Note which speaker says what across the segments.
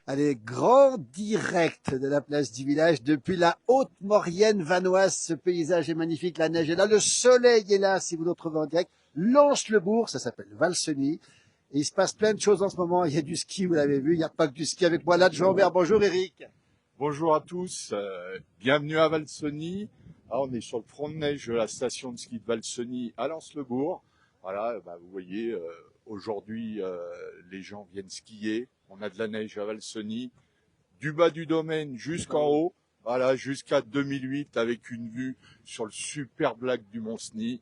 Speaker 1: Allez, grand direct de la place du village depuis la haute Maurienne vanoise. Ce paysage est magnifique, la neige est là, le soleil est là si vous le trouvez en direct. Lons-le-Bourg, ça s'appelle Valseny. Et il se passe plein de choses en ce moment. Il y a du ski, vous l'avez vu, il n'y a pas que du ski avec moi là, Jean Vert. Bonjour Eric.
Speaker 2: Bonjour à tous, bienvenue à Valseny. Ah, on est sur le front de neige de la station de ski de Valseny à Lens-le-Bourg. Voilà, vous voyez, aujourd'hui les gens viennent skier. On a de la neige à Valseny, du bas du domaine jusqu'en haut, voilà, jusqu'à 2008 avec une vue sur le superbe lac du Mont-Cenis.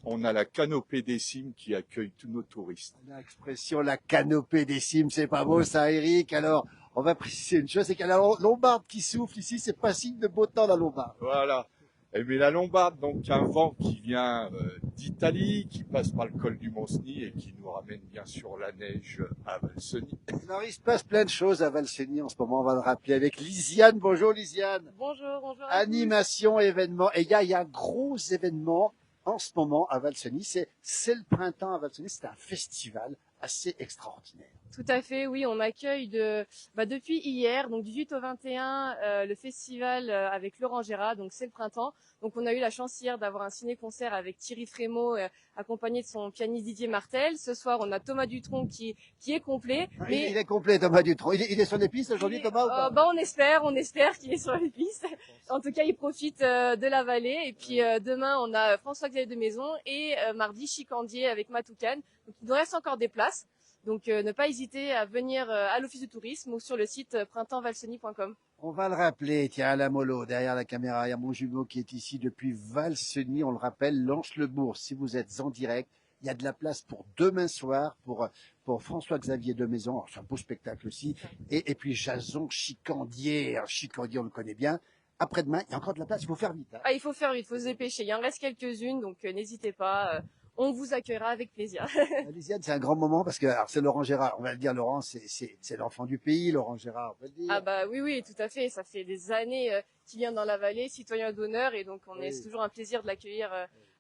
Speaker 2: On a la canopée des cimes qui accueille tous nos touristes.
Speaker 1: L'expression la canopée des cimes, c'est pas beau ça Eric. Alors, on va préciser une chose, c'est qu'il y a la lombarde qui souffle ici, c'est pas signe de beau temps la lombarde.
Speaker 2: Voilà. Mais la Lombarde, donc un vent qui vient d'Italie, qui passe par le col du Mont-Cenis et qui nous ramène bien sûr la neige à Valseny.
Speaker 1: Alors, il se passe plein de choses à Valseny en ce moment, on va le rappeler avec Lisiane. Bonjour Lisiane.
Speaker 3: Bonjour, bonjour à tous.
Speaker 1: Animation, événement. Et il y a un gros événement en ce moment à Valseny. C'est le printemps à Valseny. C'est un festival assez extraordinaire.
Speaker 3: Tout à fait, oui, on accueille depuis hier, donc 18 au 21, le festival avec Laurent Gérard, donc c'est le printemps. Donc on a eu la chance hier d'avoir un ciné-concert avec Thierry Frémaux, accompagné de son pianiste Didier Martel. Ce soir, on a Thomas Dutronc qui est complet.
Speaker 1: Mais il est complet, Thomas Dutronc. Il est sur les pistes aujourd'hui, Thomas, ou pas?
Speaker 3: On espère qu'il est sur les pistes. En tout cas, il profite de la vallée. Et puis demain, on a François-Xavier de Maison et mardi, Chicandier avec Matoukan. Donc il nous reste encore des places. Donc ne pas hésiter à venir à l'office du tourisme ou sur le site printempsvalseny.com.
Speaker 1: On va le rappeler, tiens, Alain Mollo, derrière la caméra, il y a mon jumeau qui est ici depuis Valseny, on le rappelle, Lens-le-Bourg. Si vous êtes en direct, il y a de la place pour demain soir, pour François-Xavier de Maison, c'est un beau spectacle aussi, et puis Jason Chicandier. Alors, Chicandier, on le connaît bien. Après-demain, il y a encore de la place, il faut faire vite. Hein.
Speaker 3: Ah, il faut faire vite, il faut se dépêcher. Il en reste quelques-unes, donc n'hésitez pas. On vous accueillera avec plaisir.
Speaker 1: Lisiane, c'est un grand moment parce que alors c'est Laurent Gérard, on va le dire, Laurent, c'est l'enfant du pays, Laurent Gérard, on peut le dire.
Speaker 3: Ah bah oui, oui, tout à fait. Ça fait des années qu'il vient dans la vallée, citoyen d'honneur, et donc c'est toujours un plaisir de l'accueillir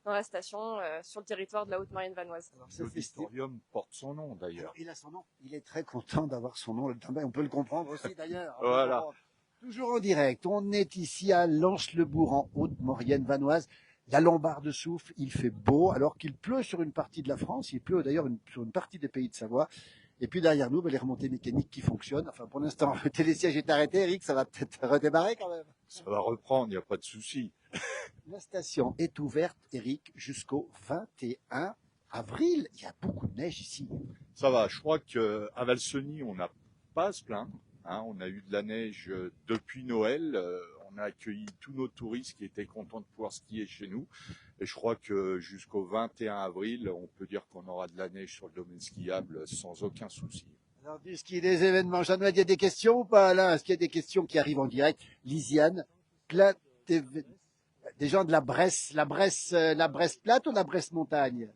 Speaker 3: dans la station, sur le territoire de la Haute-Maurienne vanoise.
Speaker 2: L'auditorium porte son nom d'ailleurs.
Speaker 1: Il a son nom, il est très content d'avoir son nom, on peut le comprendre aussi d'ailleurs.
Speaker 2: Voilà.
Speaker 1: Toujours en direct, on est ici à Lens-le-Bourg en Haute-Maurienne vanoise. La Lombarde souffle, il fait beau, alors qu'il pleut sur une partie de la France, il pleut d'ailleurs sur une partie des pays de Savoie. Et puis derrière nous, les remontées mécaniques qui fonctionnent. Enfin, pour l'instant, le télésiège est arrêté, Eric, ça va peut-être redémarrer quand même.
Speaker 2: Ça va reprendre, il n'y a pas de souci.
Speaker 1: La station est ouverte, Eric, jusqu'au 21 avril. Il y a beaucoup de neige ici.
Speaker 2: Ça va, je crois qu'à Valseny, on n'a pas à se plaindre. Hein, on a eu de la neige depuis Noël. On a accueilli tous nos touristes qui étaient contents de pouvoir skier chez nous. Et je crois que jusqu'au 21 avril, on peut dire qu'on aura de la neige sur le domaine skiable sans aucun souci.
Speaker 1: Alors, du ski, des événements. Jean-Noël, il y a des questions ou pas, là? Est-ce qu'il y a des questions qui arrivent en direct? Lisiane, plein des gens de la Bresse plate ou la Bresse montagne?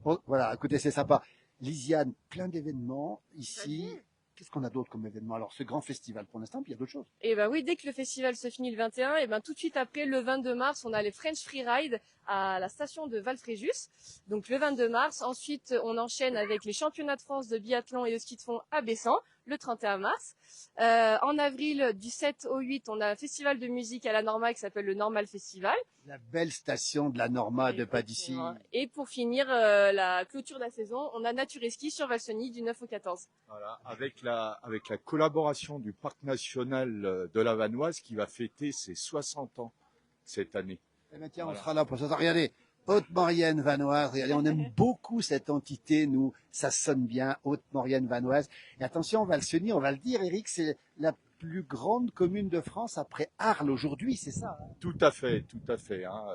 Speaker 1: Bon, voilà, écoutez, c'est sympa. Lisiane, plein d'événements ici. Qu'est-ce qu'on a d'autre comme événement? Alors, ce grand festival pour l'instant, puis il y a d'autres choses.
Speaker 3: Et ben oui, dès que le festival se finit le 21, et ben tout de suite après, le 22 mars, on a les French Freeride à la station de Valfréjus. Donc le 22 mars. Ensuite, on enchaîne avec les championnats de France de biathlon et de ski de fond à Bessan, le 31 mars. En avril, du 7 au 8, on a un festival de musique à la Norma qui s'appelle le Normal Festival.
Speaker 1: La belle station de la Norma de pas d'ici.
Speaker 3: Et pour finir, la clôture de la saison, on a Nature et Ski sur Valseny du 9 au 14.
Speaker 2: Voilà, avec la collaboration du Parc national de la Vanoise qui va fêter ses 60 ans cette année.
Speaker 1: Eh bien, tiens, on sera là pour ça. Regardez, Haute-Maurienne vanoise. Regardez, on aime beaucoup cette entité, nous. Ça sonne bien, Haute-Maurienne vanoise. Et attention, Valseny, on va le dire, Eric, c'est la plus grande commune de France après Arles aujourd'hui, c'est ça? Hein?
Speaker 2: Tout à fait, tout à fait. Hein.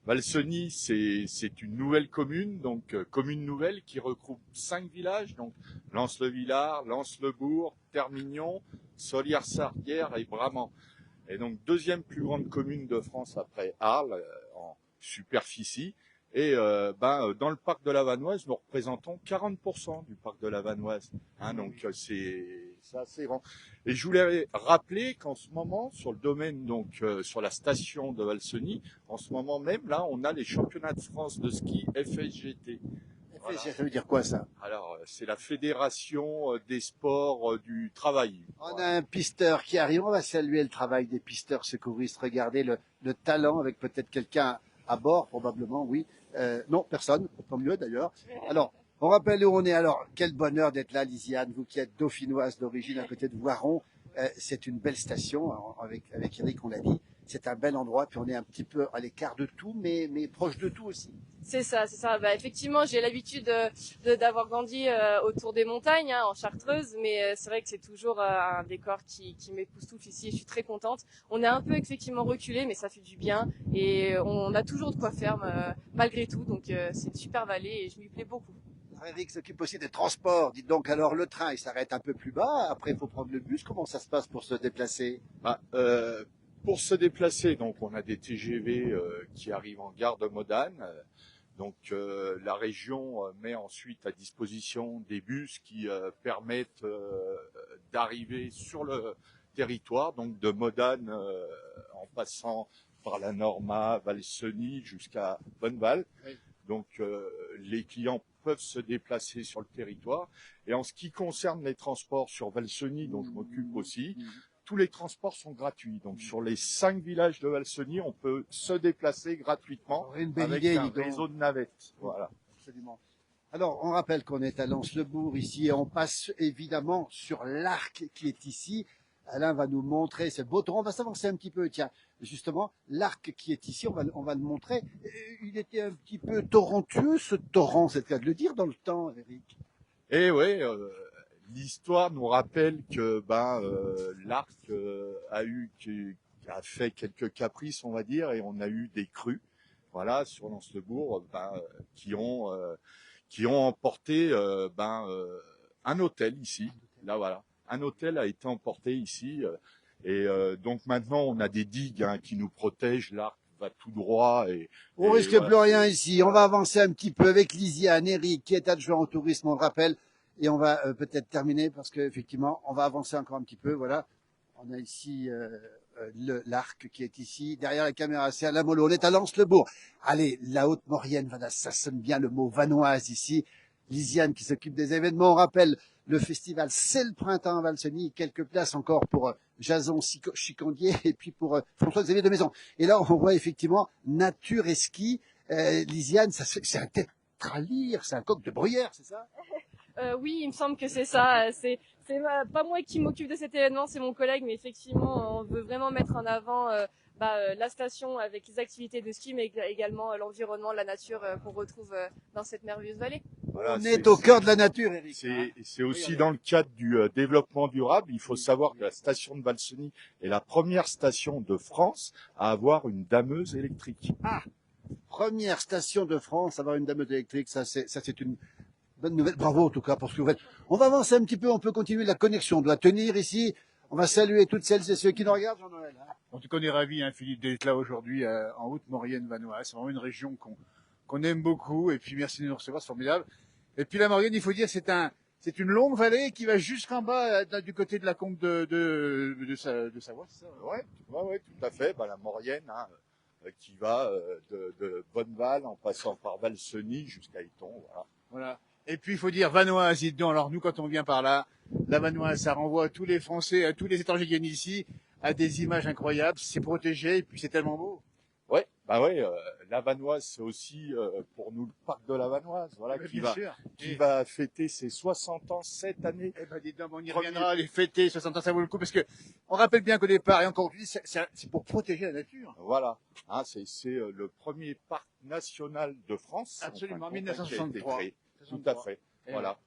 Speaker 2: Valseny, c'est une nouvelle commune, donc commune nouvelle qui regroupe 5 villages, donc Lens-le-Villard, Lens-le-Bourg, Termignon, Solières-Sarguères et Bramant. Et donc deuxième plus grande commune de France après Arles en superficie. Et dans le parc de la Vanoise, nous représentons 40% du parc de la Vanoise. Hein, donc c'est assez grand. Et je voulais rappeler qu'en ce moment, sur le domaine, donc sur la station de Valseny, en ce moment même, là, on a les championnats de France de ski FSGT. Voilà.
Speaker 1: Ça veut dire quoi ça?
Speaker 2: Alors, c'est la fédération des sports du travail.
Speaker 1: On
Speaker 2: Voilà.
Speaker 1: a un pisteur qui arrive, on va saluer le travail des pisteurs secouristes. Regardez le talent avec peut-être quelqu'un à bord, probablement, oui. Non, personne, tant mieux d'ailleurs. Alors, on rappelle où on est. Alors, quel bonheur d'être là, Lisiane, vous qui êtes dauphinoise d'origine à côté de Voiron. C'est une belle station, avec Eric, on l'a dit. C'est un bel endroit, puis on est un petit peu à l'écart de tout, mais proche de tout aussi.
Speaker 3: C'est ça, c'est ça. Bah, effectivement, j'ai l'habitude d'avoir grandi autour des montagnes, hein, en Chartreuse, mais c'est vrai que c'est toujours un décor qui m'époustoufle ici. Je suis très contente. On est un peu effectivement reculé, mais ça fait du bien et on a toujours de quoi faire malgré tout. Donc c'est une super vallée et je m'y plais beaucoup.
Speaker 1: Eric s'occupe aussi des transports. Dites donc, alors le train, il s'arrête un peu plus bas. Après, il faut prendre le bus. Comment ça se passe pour se déplacer?
Speaker 2: Bah, pour se déplacer, donc on a des TGV qui arrivent en gare de Modane. Donc la région met ensuite à disposition des bus qui permettent d'arriver sur le territoire, donc de Modane en passant par la Norma, Valseny jusqu'à Bonneval.
Speaker 1: Oui.
Speaker 2: Donc les clients peuvent se déplacer sur le territoire. Et en ce qui concerne les transports sur Valseny, dont je m'occupe aussi, tous les transports sont gratuits. Donc sur les 5 villages de Valseny, on peut se déplacer gratuitement
Speaker 1: Une belle
Speaker 2: avec
Speaker 1: idée,
Speaker 2: un
Speaker 1: dis donc.
Speaker 2: réseau de navettes. Voilà.
Speaker 1: Absolument. Alors, on rappelle qu'on est à Lens-le-Bourg ici et on passe évidemment sur l'arc qui est ici. Alain va nous montrer ce beau torrent. On va s'avancer un petit peu. Tiens, justement, l'arc qui est ici, on va le montrer. Il était un petit peu torrentueux, ce torrent, c'est le cas de le dire, dans le temps, Eric.
Speaker 2: Et oui, l'histoire nous rappelle que l'arc a fait quelques caprices, on va dire, et on a eu des crues, voilà, sur Lens-le-Bourg, qui ont emporté un hôtel ici. Là, voilà, un hôtel a été emporté ici, donc maintenant on a des digues qui nous protègent. L'arc va tout droit
Speaker 1: On risque
Speaker 2: voilà,
Speaker 1: plus rien ici. On va avancer un petit peu avec Lisiane, Eric, qui est adjoint au tourisme, on le rappelle. Et on va peut-être terminer parce qu'effectivement, on va avancer encore un petit peu. Voilà. On a ici l'arc qui est ici. Derrière la caméra, c'est Alain Mollo. On est à Lens-le-Bourg. Allez, la Haute-Maurienne, voilà, ça sonne bien le mot vanoise ici. Lisiane qui s'occupe des événements. On rappelle, le festival, c'est le printemps à Valseny. Quelques places encore pour Jason Chicandier et puis pour François-Xavier de Maison. Et là, on voit effectivement nature et ski. Lisiane, c'est un tétralyre, c'est un coq de bruyère, c'est ça?
Speaker 3: Oui, il me semble que c'est ça. C'est pas moi qui m'occupe de cet événement, c'est mon collègue, mais effectivement, on veut vraiment mettre en avant la station avec les activités de ski, mais également l'environnement, la nature qu'on retrouve dans cette merveilleuse vallée.
Speaker 2: Voilà,
Speaker 1: On est au cœur de la nature, Eric.
Speaker 2: C'est aussi dans le cadre du développement durable. Il faut savoir que la station de Valseny est la première station de France à avoir une dameuse électrique.
Speaker 1: Ah, première station de France à avoir une dameuse électrique, ça c'est une bonne nouvelle. Bravo en tout cas pour ce que vous faites. On va avancer un petit peu, on peut continuer la connexion. On doit tenir ici. On va saluer toutes celles et ceux qui nous regardent, Jean-Noël.
Speaker 4: En tout cas, on est ravis, Philippe, d'être là aujourd'hui en Haute-Maurienne-Vanoise. C'est vraiment une région qu'on aime beaucoup. Et puis, merci de nous recevoir, c'est formidable. Et puis, la Maurienne, il faut dire, c'est une longue vallée qui va jusqu'en bas, du côté de la combe de Savoie, c'est ça?
Speaker 2: Ouais, tout à fait. La Maurienne, qui va de Bonneval en passant par Valseny jusqu'à Iton.
Speaker 4: Voilà. Et puis, il faut dire Vanoise, dis donc. Alors, nous, quand on vient par là, la Vanoise, ça renvoie à tous les Français, à tous les étrangers qui viennent ici, à des images incroyables. C'est protégé, et puis c'est tellement beau.
Speaker 2: Ouais, la Vanoise, c'est aussi pour nous le parc de la Vanoise, voilà, qui va fêter ses 60 ans cette année.
Speaker 4: Eh ben, dis donc, on y reviendra, les fêter, 60 ans, ça vaut le coup, parce que on rappelle bien qu'au départ, et encore aujourd'hui, c'est pour protéger la nature.
Speaker 2: Voilà, c'est le premier parc national de France.
Speaker 4: Absolument, en 1963.
Speaker 2: Tout à fait, voilà.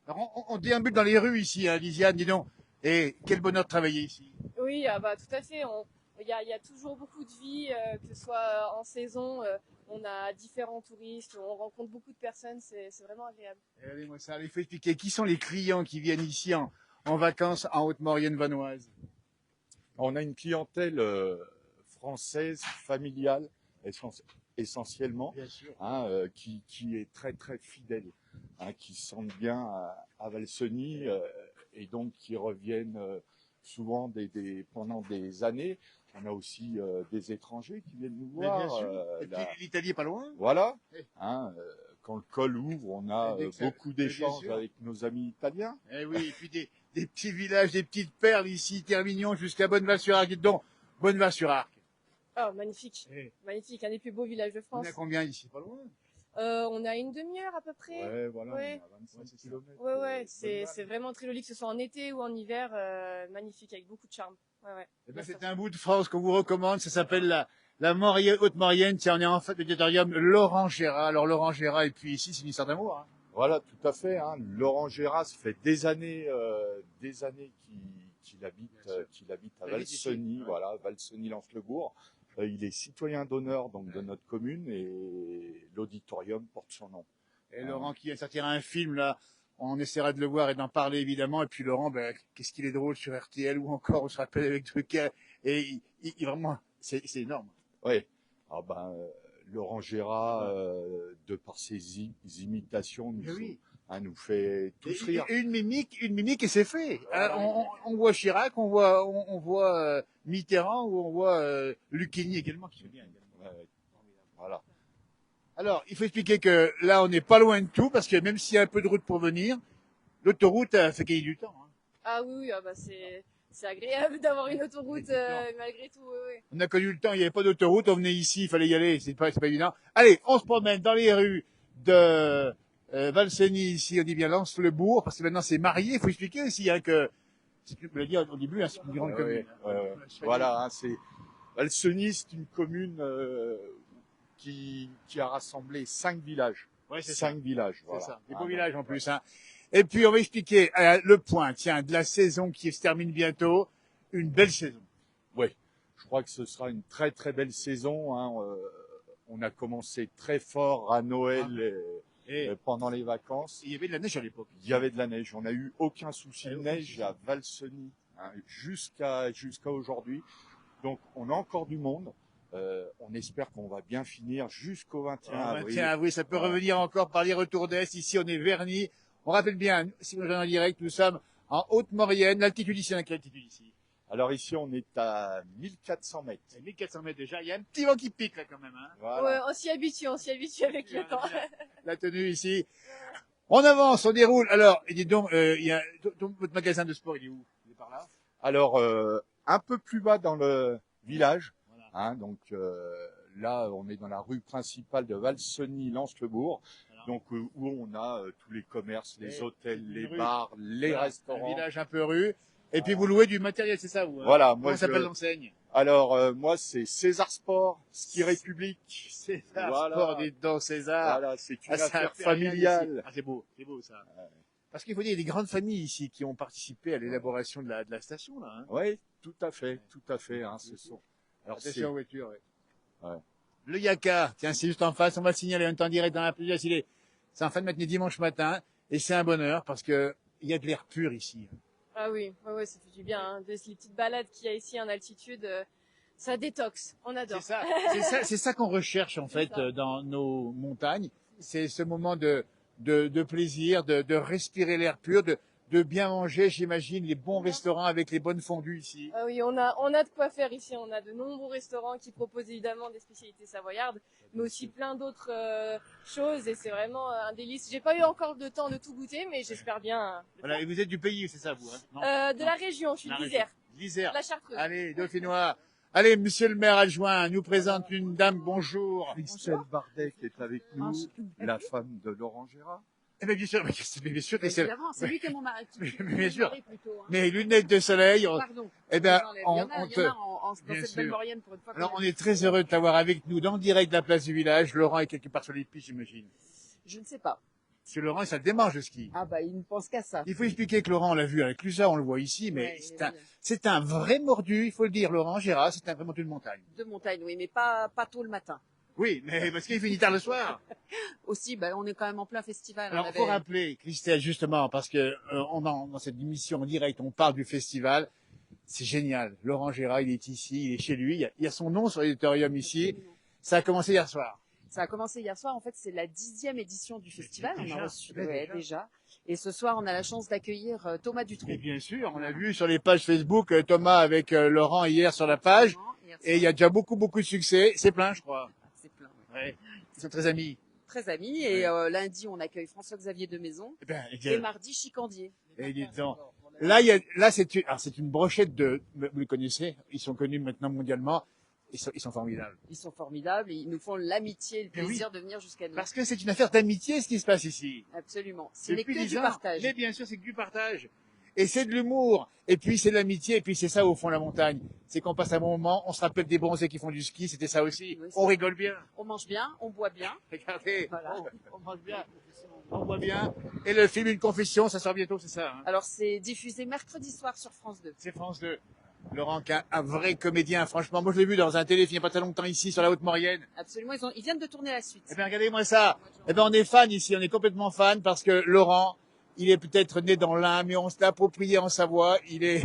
Speaker 4: Alors, on déambule dans les rues ici, Lisiane, dis donc. Et quel bonheur de travailler ici.
Speaker 3: Oui, tout à fait. Il y a toujours beaucoup de vie, que ce soit en saison. On a différents touristes, on rencontre beaucoup de personnes. C'est vraiment agréable.
Speaker 4: Regardez-moi ça. Il faut expliquer qui sont les clients qui viennent ici en vacances en Haute-Maurienne-Vanoise.
Speaker 2: On a une clientèle française, familiale, essentiellement, qui est très très fidèle, qui se sentent bien à Valseny et donc qui reviennent souvent pendant des années. On a aussi des étrangers qui viennent nous voir.
Speaker 4: Bien sûr. Et puis l'Italie est pas loin.
Speaker 2: Voilà. quand le col ouvre, on a beaucoup d'échanges avec nos amis italiens.
Speaker 4: Eh oui, et puis des petits villages, des petites perles ici, Termignon jusqu'à Bonneval-sur-Arc. Dites donc, Bonneval-sur-Arc.
Speaker 3: Oh, magnifique. Magnifique, un des plus beaux villages de
Speaker 4: On
Speaker 3: France.
Speaker 4: est à combien ici? Pas loin.
Speaker 3: On a une demi-heure à peu près.
Speaker 2: Ouais, voilà,
Speaker 3: Ouais.
Speaker 2: on est à 25 km.
Speaker 3: Ouais, c'est vraiment très joli, que ce soit en été ou en hiver, magnifique, avec beaucoup de charme. Ouais.
Speaker 4: Eh ben, c'est un bout de France qu'on vous recommande. Ça s'appelle la Maurienne, Haute-Maurienne. Tiens, on est en fait du territorium Laurent Gérard. Alors, Laurent Gérard, et puis ici, c'est une histoire d'amour, hein.
Speaker 2: Voilà, tout à fait. Hein. Laurent Gérard, ça fait des années qu'il habite à Valseny,
Speaker 4: Ouais.
Speaker 2: voilà, Valseny-Lens-le-Bourg. Il est citoyen d'honneur donc de notre commune et l'auditorium porte son nom.
Speaker 4: Et Laurent qui vient de sortir un film, là. On essaiera de le voir et d'en parler, évidemment. Et puis, Laurent, ben, qu'est-ce qu'il est drôle sur RTL ou encore, on se rappelle avec Drucker. Et vraiment, c'est énorme.
Speaker 2: Oui. Ah ben, Laurent Gérard, de par ses imitations, nous fait tous rire.
Speaker 4: Et une mimique, et c'est fait. Voilà. On voit Chirac, on voit Mitterrand, ou on voit Lucchini également, qui fait bien.
Speaker 2: Ouais. Voilà.
Speaker 4: Alors, il faut expliquer que là, on n'est pas loin de tout, parce que même s'il y a un peu de route pour venir, l'autoroute a fait gagner du temps, hein.
Speaker 3: Ah oui, ah bah c'est agréable d'avoir une autoroute malgré tout. Oui.
Speaker 4: On a connu le temps, il n'y avait pas d'autoroute, on venait ici, il fallait y aller, c'est pas évident. Allez, on se promène dans les rues de Valseny, ici, on dit bien Lens-le-Bourg, parce que maintenant c'est marié, il faut expliquer aussi, hein, que, c'est ce que je voulais dire au début, hein, c'est une grande commune.
Speaker 2: Voilà, hein, Valseny, c'est une commune qui a rassemblé 5 villages.
Speaker 4: Ouais, c'est
Speaker 2: 5 villages,
Speaker 4: C'est
Speaker 2: voilà.
Speaker 4: ça, des beaux villages en plus, hein. Et puis on va expliquer le point, tiens, de la saison qui se termine bientôt, une belle saison.
Speaker 2: Oui, je crois que ce sera une très très belle saison, hein. On a commencé très fort à Noël et pendant les vacances.
Speaker 4: Il y avait de la neige à l'époque.
Speaker 2: Il y avait de la neige. On n'a eu aucun souci de neige à Valseny, hein, jusqu'à aujourd'hui. Donc on a encore du monde. On espère qu'on va bien finir jusqu'au 21 avril.
Speaker 4: 21 avril, ça peut revenir encore par les retours d'Est. Ici, on est Verny. On rappelle bien, si vous rejoignez en direct, nous sommes en Haute-Maurienne. L'altitude ici, à quelle altitude ici?
Speaker 2: Alors ici, on est à 1400 mètres.
Speaker 4: 1400 mètres déjà. Il y a un petit vent qui pique là quand même, hein.
Speaker 2: Voilà.
Speaker 3: Ouais, on s'y habitue avec le temps.
Speaker 4: La tenue ici. On avance, on déroule. Alors, et dites donc, votre magasin de sport, il est où? Il est par là?
Speaker 2: Alors, un peu plus bas dans le village,
Speaker 4: Voilà.
Speaker 2: hein, donc là, on est dans la rue principale de Valseny-Lens-le-Bourg,
Speaker 4: Voilà.
Speaker 2: donc où on a tous les commerces, les hôtels, les
Speaker 4: rue.
Speaker 2: bars, les
Speaker 4: Voilà,
Speaker 2: restaurants.
Speaker 4: Un village un peu rue. Et puis vous louez du matériel, c'est ça, vous, hein?
Speaker 2: Voilà,
Speaker 4: Comment s'appelle l'enseigne?
Speaker 2: Alors, moi, c'est César Sport, Ski République.
Speaker 4: César
Speaker 2: Voilà.
Speaker 4: Sport, dites donc, César.
Speaker 2: Voilà, c'est une
Speaker 4: ça
Speaker 2: affaire
Speaker 4: fait rien
Speaker 2: familiale.
Speaker 4: ici. Ah, c'est beau ça. Ouais. Parce qu'il faut dire, il y a des grandes familles ici qui ont participé à l'élaboration de la station, là, hein.
Speaker 2: Oui, tout à fait, hein, ce sont. Alors,
Speaker 4: Attention aux voitures, ouais.
Speaker 2: Ouais.
Speaker 4: Le Yaka, tiens, c'est juste en face, on va le signaler, on est en direct dans la playlist, c'est en fin de matinée dimanche matin, et c'est un bonheur, parce que il y a de l'air pur ici.
Speaker 3: Ah oui, ouais, ça fait du bien, hein. Les petites balades qu'il y a ici en altitude, ça détoxe, on adore.
Speaker 4: C'est ça qu'on recherche, en fait, dans nos montagnes. C'est ce moment de plaisir, de respirer l'air pur, de bien manger, j'imagine, les bons restaurants avec les bonnes fondues ici.
Speaker 3: Ah oui, on a de quoi faire ici. On a de nombreux restaurants qui proposent évidemment des spécialités savoyardes, mais aussi plein d'autres choses. Et c'est vraiment un délice. J'ai pas eu encore le temps de tout goûter, mais j'espère bien.
Speaker 4: Voilà, et vous êtes du pays, c'est ça, vous, hein? Non,
Speaker 3: de la région, je suis de l'Isère,
Speaker 4: l'Isère.
Speaker 3: la Chartreuse.
Speaker 4: Allez, Dauphinois. Allez, monsieur le maire adjoint, nous présente une dame, bonjour.
Speaker 2: Christelle Bardet qui est avec nous, la femme de Laurent Gérard.
Speaker 4: Eh bien, bien sûr,
Speaker 5: Évidemment, c'est lui qui est mon mari.
Speaker 4: Bien sûr.
Speaker 5: Plutôt, hein.
Speaker 4: Mais lunettes de soleil,
Speaker 5: Pardon.
Speaker 4: eh ben,
Speaker 5: Il y en a dans
Speaker 4: bien
Speaker 5: cette
Speaker 4: sûr.
Speaker 5: belle Maurienne pour une fois.
Speaker 4: Alors, on est très heureux de t'avoir avec nous dans le direct de la place du village. Laurent est quelque part sur les pistes, j'imagine.
Speaker 5: Je ne sais pas.
Speaker 4: Parce que Laurent, ça démange le ski.
Speaker 5: Ah bah, il ne pense qu'à ça.
Speaker 4: Il faut expliquer que Laurent, on l'a vu avec Lusa, on le voit ici, mais
Speaker 5: Ouais,
Speaker 4: c'est un vrai mordu, il faut le dire, Laurent Gérard, c'est un vrai mordu de montagne.
Speaker 5: de montagne, oui, mais pas tôt le matin.
Speaker 4: Oui, mais parce qu'il finit tard le soir.
Speaker 5: Aussi, bah, on est quand même en plein festival.
Speaker 4: Alors, il faut rappeler, Christelle, justement, parce que dans cette émission en direct, on parle du festival. C'est génial. Laurent Gérard, il est ici, il est chez lui. Il y a son nom sur l'éditorium ici. Ça a commencé hier soir.
Speaker 5: Ça a commencé hier soir. En fait, c'est la 10e édition du festival.
Speaker 4: Déjà,
Speaker 5: on a reçu,
Speaker 4: déjà.
Speaker 5: déjà. Et ce soir, on a la chance d'accueillir Thomas Dutroux.
Speaker 4: Et bien sûr, on a vu sur les pages Facebook Thomas avec Laurent hier sur la page.
Speaker 5: Hier soir.
Speaker 4: Et il y a déjà beaucoup de succès. C'est plein, je crois.
Speaker 5: C'est plein.
Speaker 4: Ouais. Ils sont très amis.
Speaker 5: très amis. Et lundi, on accueille François-Xavier de Maison.
Speaker 4: Eh ben,
Speaker 5: Et mardi, Chicandier.
Speaker 4: et disons, là, c'est une brochette vous les connaissez, ils sont connus maintenant mondialement, ils sont formidables.
Speaker 5: Ils sont formidables et ils nous font l'amitié et le
Speaker 4: Eh oui.
Speaker 5: plaisir de venir jusqu'à nous.
Speaker 4: Parce que c'est une affaire d'amitié, ce qui se passe ici.
Speaker 5: Absolument. Ce n'est
Speaker 4: Depuis
Speaker 5: que
Speaker 4: 10
Speaker 5: du
Speaker 4: ans,
Speaker 5: partage.
Speaker 4: Mais bien sûr, c'est que du partage. Et c'est de l'humour. Et puis c'est de l'amitié. Et puis c'est ça au fond la montagne. C'est qu'on passe un bon moment. On se rappelle des bronzés qui font du ski. C'était ça aussi.
Speaker 5: Oui,
Speaker 4: On rigole bien.
Speaker 5: On mange bien, on boit bien.
Speaker 4: Regardez.
Speaker 5: Voilà.
Speaker 4: On mange bien. On boit bien. Et le film Une confession, ça sort bientôt, c'est ça. Hein,
Speaker 5: Alors c'est diffusé mercredi soir sur France 2.
Speaker 4: c'est France 2. Laurent, un vrai comédien. Franchement, moi je l'ai vu dans un téléfilm il n'y a pas très longtemps ici sur la Haute-Maurienne.
Speaker 5: Absolument, ils viennent de tourner la suite.
Speaker 4: Eh bien, regardez-moi ça. Eh bien, on est fan ici. On est complètement fan parce que Laurent, il est peut-être né dans l'Ain, mais on se l'a approprié en Savoie. Il est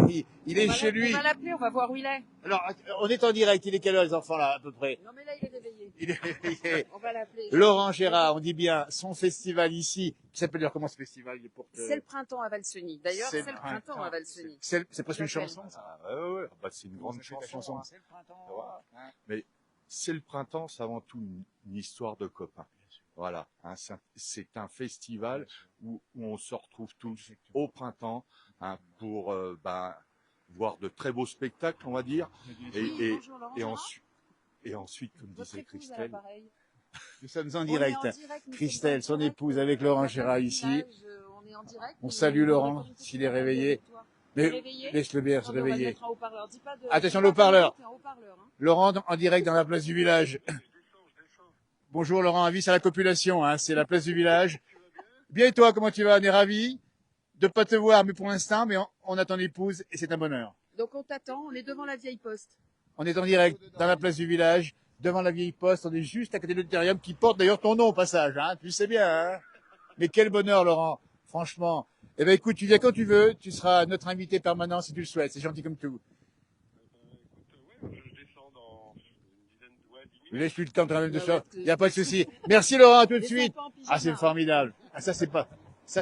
Speaker 4: chez lui.
Speaker 5: On va l'appeler, on va voir où il est.
Speaker 4: Alors, on est en direct. Il est quelle heure, les enfants, là, à peu près?
Speaker 5: Non mais là, il est réveillé.
Speaker 4: Il est-
Speaker 5: On va l'appeler.
Speaker 4: Laurent Gérard, on dit bien, son festival ici, qui s'appelle d'ailleurs comment ce festival? Il porte,
Speaker 5: C'est le printemps à Valseny. D'ailleurs, c'est le printemps à Valseny.
Speaker 4: C'est presque une chanson, ça.
Speaker 2: Ah, ouais. Bah, c'est une grande chanson.
Speaker 4: Hein. C'est le printemps.
Speaker 2: Voilà.
Speaker 4: Hein.
Speaker 2: Mais c'est le printemps, c'est avant tout une histoire de copains. Voilà, hein, c'est un festival où on se retrouve tous au printemps pour voir de très beaux spectacles, on va dire. Et,
Speaker 5: Bonjour, Laurent
Speaker 2: et,
Speaker 5: Gérard.
Speaker 2: ensuite, comme
Speaker 5: Votre
Speaker 2: disait
Speaker 5: épouse à
Speaker 2: Christelle,
Speaker 5: l'appareil.
Speaker 4: Nous sommes en
Speaker 5: On est
Speaker 4: direct.
Speaker 5: en direct, nous
Speaker 4: Christelle,
Speaker 5: sommes en
Speaker 4: son
Speaker 5: direct,
Speaker 4: épouse, avec Laurent
Speaker 5: la place
Speaker 4: Gérard
Speaker 5: du
Speaker 4: ici.
Speaker 5: village, on est en direct.
Speaker 4: On
Speaker 5: Et
Speaker 4: salue
Speaker 5: il
Speaker 4: Laurent,
Speaker 5: répond tout
Speaker 4: s'il
Speaker 5: de
Speaker 4: est
Speaker 5: suite à la
Speaker 4: réveillé.
Speaker 5: avec toi.
Speaker 4: Mais
Speaker 5: Réveillé
Speaker 4: laisse-le bien se
Speaker 5: On va
Speaker 4: réveiller.
Speaker 5: mettre un haut-parleur. Dis pas de...
Speaker 4: Attention,
Speaker 5: dis pas
Speaker 4: le haut-parleur.
Speaker 5: de- un haut-parleur, hein.
Speaker 4: Laurent, en direct dans la place du village. Bonjour Laurent, avis à la population, hein, c'est la place du village. Bien et toi, comment tu vas? On est ravis de pas te voir, mais pour l'instant, mais on a ton épouse et c'est un bonheur.
Speaker 5: Donc on t'attend, on est devant la vieille poste.
Speaker 4: On est en direct dans la place du village, devant la vieille poste, on est juste à côté de l'auditorium qui porte d'ailleurs ton nom au passage, hein, tu sais bien, hein. Mais quel bonheur Laurent, franchement. Eh ben écoute, tu viens quand tu veux, tu seras notre invité permanent si tu le souhaites, c'est gentil comme tout.
Speaker 6: Je descends dans une dizaine, 10 minutes.
Speaker 4: Laisse-lui le temps de travailler de
Speaker 5: Ouais,
Speaker 4: ça,
Speaker 5: ouais,
Speaker 4: il n'y a pas de souci. Merci Laurent, à tout de
Speaker 5: Les
Speaker 4: suite.
Speaker 5: enfants en pyjama.
Speaker 4: Ah, c'est formidable. Ah, ça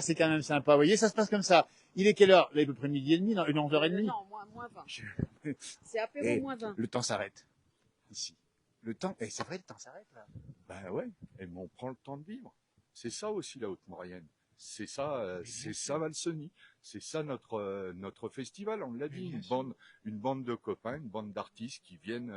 Speaker 4: c'est quand même sympa. Vous voyez, ça se passe comme ça. Il est quelle heure? Là, à peu près midi et demi, non, une 11h30.
Speaker 5: Non, moins 20.
Speaker 4: Je-
Speaker 5: C'est apéro
Speaker 4: Et
Speaker 5: moins 20.
Speaker 4: le temps s'arrête. Ici. Le temps, et c'est vrai, le temps s'arrête, là.
Speaker 2: ben ouais, et on prend le temps de vivre. C'est ça aussi la Haute-Maurienne. C'est ça Valseny. C'est ça notre festival. On l'a dit, une bande de copains, une bande d'artistes qui viennent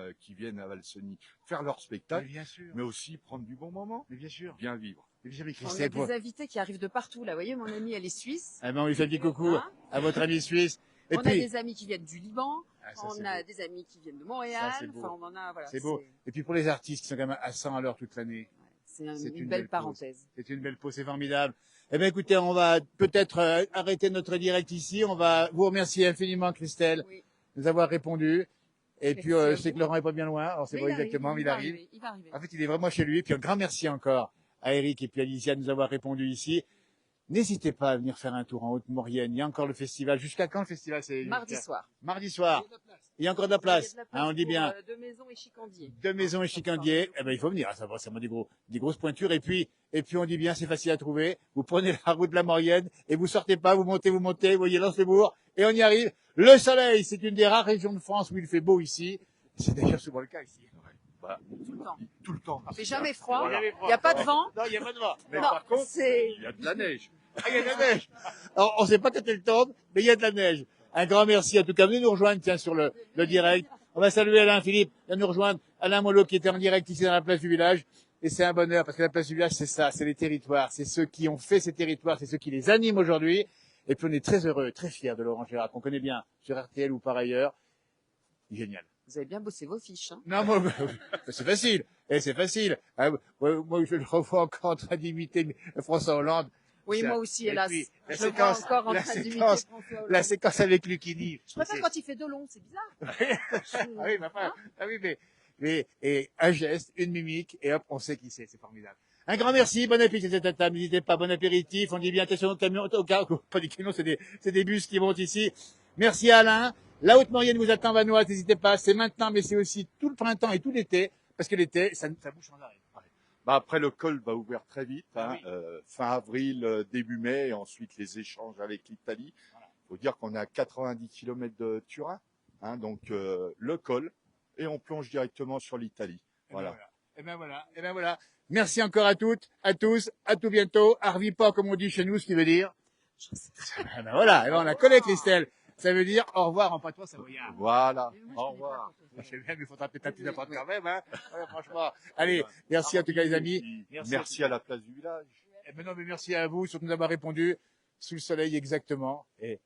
Speaker 2: à Valseny faire leur
Speaker 4: Mais
Speaker 2: spectacle,
Speaker 4: bien sûr.
Speaker 2: mais aussi prendre du bon moment,
Speaker 4: Mais bien sûr.
Speaker 2: bien vivre.
Speaker 4: Mais bien sûr, mais
Speaker 5: On a
Speaker 4: Christelle,
Speaker 5: des invités qui arrivent de partout. Là, vous voyez, mon amie, elle est suisse.
Speaker 4: ah ben, on lui fait un petit coucou
Speaker 5: Hein
Speaker 4: à votre ami suisse. Et
Speaker 5: On a
Speaker 4: puis,
Speaker 5: des amis qui viennent du Liban.
Speaker 4: ah, ça,
Speaker 5: On
Speaker 4: c'est
Speaker 5: a
Speaker 4: beau.
Speaker 5: des amis qui viennent de Montréal.
Speaker 4: Ça, c'est beau.
Speaker 5: Enfin, on en a, voilà.
Speaker 4: C'est beau. Et puis pour les artistes qui sont quand même à 100 à l'heure toute l'année.
Speaker 5: C'est
Speaker 4: C'est
Speaker 5: une belle parenthèse.
Speaker 4: C'est une belle pause, c'est formidable. Eh bien, écoutez, on va peut-être arrêter notre direct ici. On va vous remercier infiniment, Christelle,
Speaker 5: Oui.
Speaker 4: de nous avoir répondu. Et
Speaker 5: Merci
Speaker 4: puis,
Speaker 5: à
Speaker 4: je sais
Speaker 5: vous.
Speaker 4: que Laurent est pas bien loin. Alors, c'est
Speaker 5: Mais
Speaker 4: pas exactement, mais il
Speaker 5: va
Speaker 4: arrive.
Speaker 5: arriver, il va arriver.
Speaker 4: En fait, il est vraiment chez lui. Et puis, un grand merci encore à Eric et puis à Alicia de nous avoir répondu ici. N'hésitez pas à venir faire un tour en Haute-Maurienne. Il y a encore le festival. Jusqu'à quand le festival? C'est
Speaker 5: Mardi soir.
Speaker 4: Mardi soir. Il y a encore de la place.
Speaker 5: Il y a de la
Speaker 4: Hein, on dit
Speaker 5: pour,
Speaker 4: bien.
Speaker 5: De Maison et Chicandier.
Speaker 4: Deux maisons et Chicandier. Eh ben, il faut venir. Ça va, c'est vraiment des grosses pointures. Et puis, on dit bien, c'est facile à trouver. Vous prenez la route de la Maurienne et vous sortez pas, vous montez, vous voyez Lens-le-Bourg et on y arrive. Le soleil, c'est une des rares régions de France où il fait beau ici. C'est d'ailleurs souvent le cas ici.
Speaker 2: Bah,
Speaker 5: Tout le temps.
Speaker 2: tout le temps.
Speaker 5: Il fait jamais froid.
Speaker 2: Voilà.
Speaker 5: Il n'y a pas de vent.
Speaker 4: Non, il n'y a pas de vent.
Speaker 2: Mais
Speaker 5: Non,
Speaker 2: par contre,
Speaker 5: c'est-
Speaker 2: il y a de la neige.
Speaker 4: Ah, il y a de la neige. Alors, on ne sait pas quand elle tombe, mais il y a de la neige. Un grand merci. En tout cas, venez nous rejoindre, tiens, sur le direct. On va saluer Alain Philippe, vient nous rejoindre. Alain Molo qui était en direct ici dans la place du village. Et c'est un bonheur parce que la place du village, c'est ça, c'est les territoires. C'est ceux qui ont fait ces territoires, c'est ceux qui les animent aujourd'hui. Et puis on est très heureux, très fiers de Laurent Gérard, qu'on connaît bien sur RTL ou par ailleurs. Génial.
Speaker 5: Vous avez bien bossé vos fiches. Hein.
Speaker 4: Non, moi, c'est facile. Et c'est facile. Ah, moi, je le revois encore en train d'imiter François Hollande.
Speaker 5: Oui,
Speaker 4: Ça.
Speaker 5: moi aussi,
Speaker 4: Et
Speaker 5: hélas.
Speaker 4: puis, la
Speaker 5: Je le vois
Speaker 4: séquence-
Speaker 5: encore en
Speaker 4: la
Speaker 5: train d'imiter
Speaker 4: séquence-
Speaker 5: François Hollande.
Speaker 4: La séquence avec Lucchini.
Speaker 5: Je préfère quand il fait Delon, c'est bizarre.
Speaker 4: Ah oui, mais enfin, ah oui, mais, et un geste, une mimique, et hop, on sait qui c'est formidable. Un grand merci, bon appétit à cette table, n'hésitez pas, bon apéritif, on dit bien attention aux camions, pas des camions, c'est des bus qui montent ici. Merci à Alain, la Haute-Maurienne vous attend Vanoise, n'hésitez pas, c'est maintenant, mais c'est aussi tout le printemps et tout l'été, parce que l'été, ça bouge sans arrêt.
Speaker 2: Bah après, le col va ouvrir très vite,
Speaker 4: Ah
Speaker 2: hein,
Speaker 4: oui.
Speaker 2: fin avril, début mai, et ensuite les échanges avec l'Italie. Faut dire qu'on est à 90 km de Turin, hein, donc le col, et on plonge directement sur l'Italie. Voilà.
Speaker 4: Et ben voilà, et ben voilà. Merci encore à toutes, à tous, à tout bientôt. Arvi pas, comme on dit chez nous, ce qui veut dire. Eh ben voilà, et ben on la connaît, Christelle. Ça veut dire au revoir en patois savoyard.
Speaker 2: Voilà. Au revoir.
Speaker 4: Je sais bien, mais il faudra peut-être un petit apprendre quand même, hein. Ouais, franchement. Allez, merci en tout cas, les amis.
Speaker 2: Merci à la place du village.
Speaker 4: Eh ben non, mais merci à vous, surtout d'avoir répondu. Sous le soleil, exactement. Et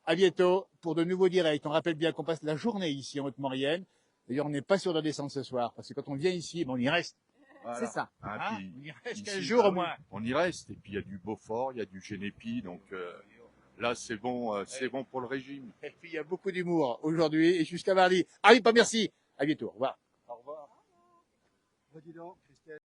Speaker 4: à bientôt pour de nouveaux directs. On rappelle bien qu'on passe la journée ici en Haute-Maurienne. D'ailleurs, on n'est pas sûr de descendre ce soir, parce que quand on vient ici, ben, on y reste.
Speaker 2: Voilà.
Speaker 4: C'est ça.
Speaker 2: Ah,
Speaker 4: Hein,
Speaker 2: puis
Speaker 4: on y reste 15
Speaker 2: ici,
Speaker 4: jours
Speaker 2: bah
Speaker 4: au
Speaker 2: oui,
Speaker 4: moins.
Speaker 2: on y reste. Et puis il y a du Beaufort, il y a du Génépi, donc là c'est bon pour le régime.
Speaker 4: Et puis, il y a beaucoup d'humour aujourd'hui et jusqu'à mardi. Ah oui, pas merci. À bientôt. Au revoir.
Speaker 2: Au revoir.
Speaker 1: Bah, dis donc.